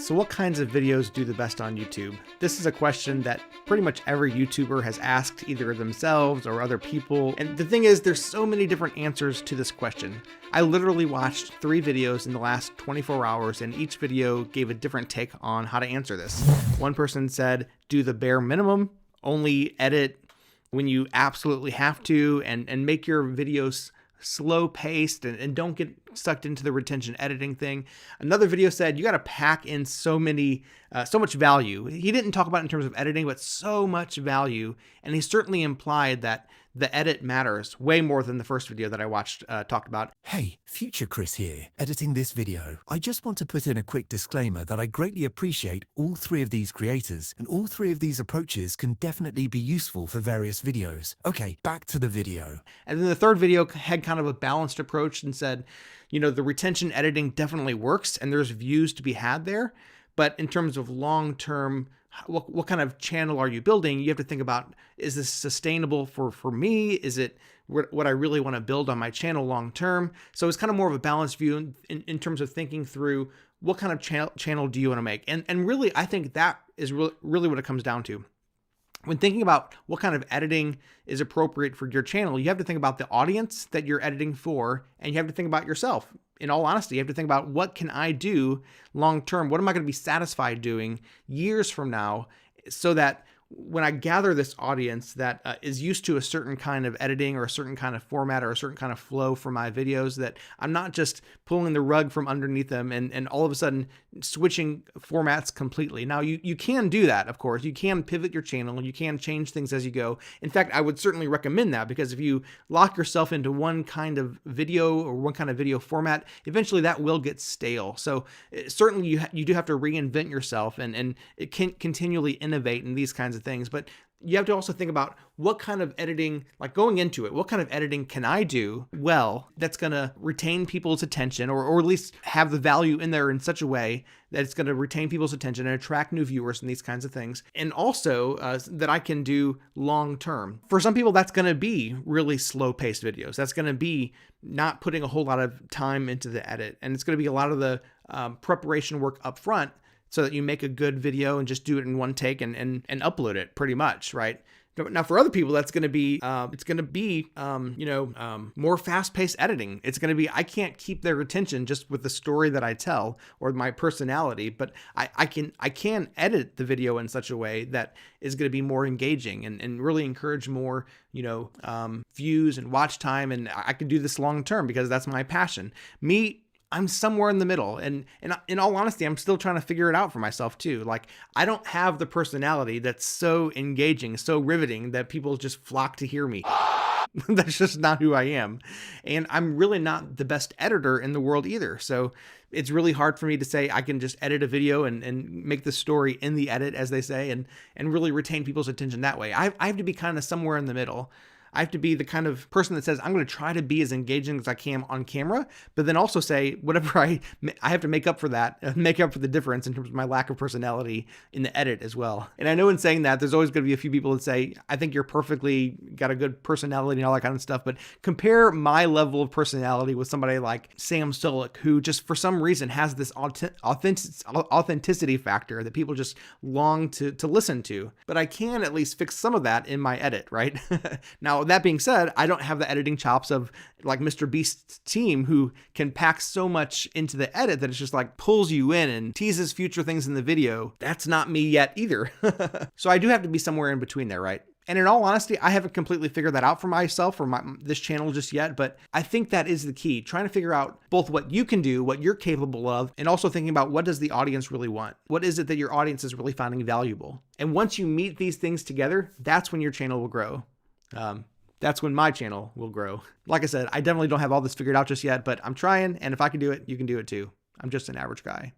So what kinds of videos do the best on YouTube? This is a question that pretty much every YouTuber has asked either themselves or other people. And the thing is, there's so many different answers to this question. I literally watched 3 videos in the last 24 hours and each video gave a different take on how to answer this. One person said, do the bare minimum, only edit when you absolutely have to, and make your videos slow paced and don't get sucked into the retention editing thing. Another video said you got to pack in so much value. He didn't talk about it in terms of editing, but so much value. And he certainly implied that the edit matters way more than the first video that I watched talked about. Hey, Future Chris here, editing this video. I just want to put in a quick disclaimer that I greatly appreciate all 3 of these creators, and all 3 of these approaches can definitely be useful for various videos. Okay, back to the video. And then the third video had kind of a balanced approach and said, you know, the retention editing definitely works and there's views to be had there. But in terms of long-term, what kind of channel are you building? You have to think about, is this sustainable for me? Is it what I really want to build on my channel long-term? So it's kind of more of a balanced view in terms of thinking through what kind of channel do you want to make? And really, I think that is really what it comes down to. When thinking about what kind of editing is appropriate for your channel, you have to think about the audience that you're editing for, and you have to think about yourself. In all honesty, you have to think about, what can I do long term? What am I going to be satisfied doing years from now, so that when I gather this audience that is used to a certain kind of editing or a certain kind of format or a certain kind of flow for my videos, that I'm not just pulling the rug from underneath them and all of a sudden switching formats completely. Now, you can do that, of course. You can pivot your channel and you can change things as you go. In fact, I would certainly recommend that, because if you lock yourself into one kind of video or one kind of video format, eventually that will get stale. So certainly you do have to reinvent yourself and it can continually innovate in these kinds of things. But you have to also think about, what kind of editing, like going into it, what kind of editing can I do well that's going to retain people's attention, or at least have the value in there in such a way that it's going to retain people's attention and attract new viewers and these kinds of things. And also that I can do long term. For some people, that's going to be really slow paced videos. That's going to be not putting a whole lot of time into the edit. And it's going to be a lot of the preparation work up front, so that you make a good video and just do it in one take and upload it pretty much, right? Now, for other people, that's going to be, more fast-paced editing. It's going to be, I can't keep their attention just with the story that I tell or my personality, but I can edit the video in such a way that is going to be more engaging and really encourage more, views and watch time. And I can do this long-term because that's my passion. I'm somewhere in the middle. And in all honesty, I'm still trying to figure it out for myself too. Like, I don't have the personality that's so engaging, so riveting that people just flock to hear me. That's just not who I am. And I'm really not the best editor in the world either. So it's really hard for me to say I can just edit a video and make the story in the edit, as they say, and really retain people's attention that way. I have to be kind of somewhere in the middle. I have to be the kind of person that says, I'm going to try to be as engaging as I can on camera, but then also say whatever I have to make up for that, make up for the difference in terms of my lack of personality in the edit as well. And I know in saying that, there's always going to be a few people that say, I think you're perfectly got a good personality and all that kind of stuff, but compare my level of personality with somebody like Sam Sulek, who just for some reason has this authenticity factor that people just long to listen to. But I can at least fix some of that in my edit, right? Now, that being said, I don't have the editing chops of like Mr. Beast's team, who can pack so much into the edit that it's just like pulls you in and teases future things in the video. That's not me yet either. So I do have to be somewhere in between there, right? And in all honesty, I haven't completely figured that out for myself or this channel just yet, but I think that is the key, trying to figure out both what you can do, what you're capable of, and also thinking about, what does the audience really want? What is it that your audience is really finding valuable? And once you meet these things together, that's when your channel will grow. That's when my channel will grow. Like I said, I definitely don't have all this figured out just yet, but I'm trying, and if I can do it, you can do it too. I'm just an average guy.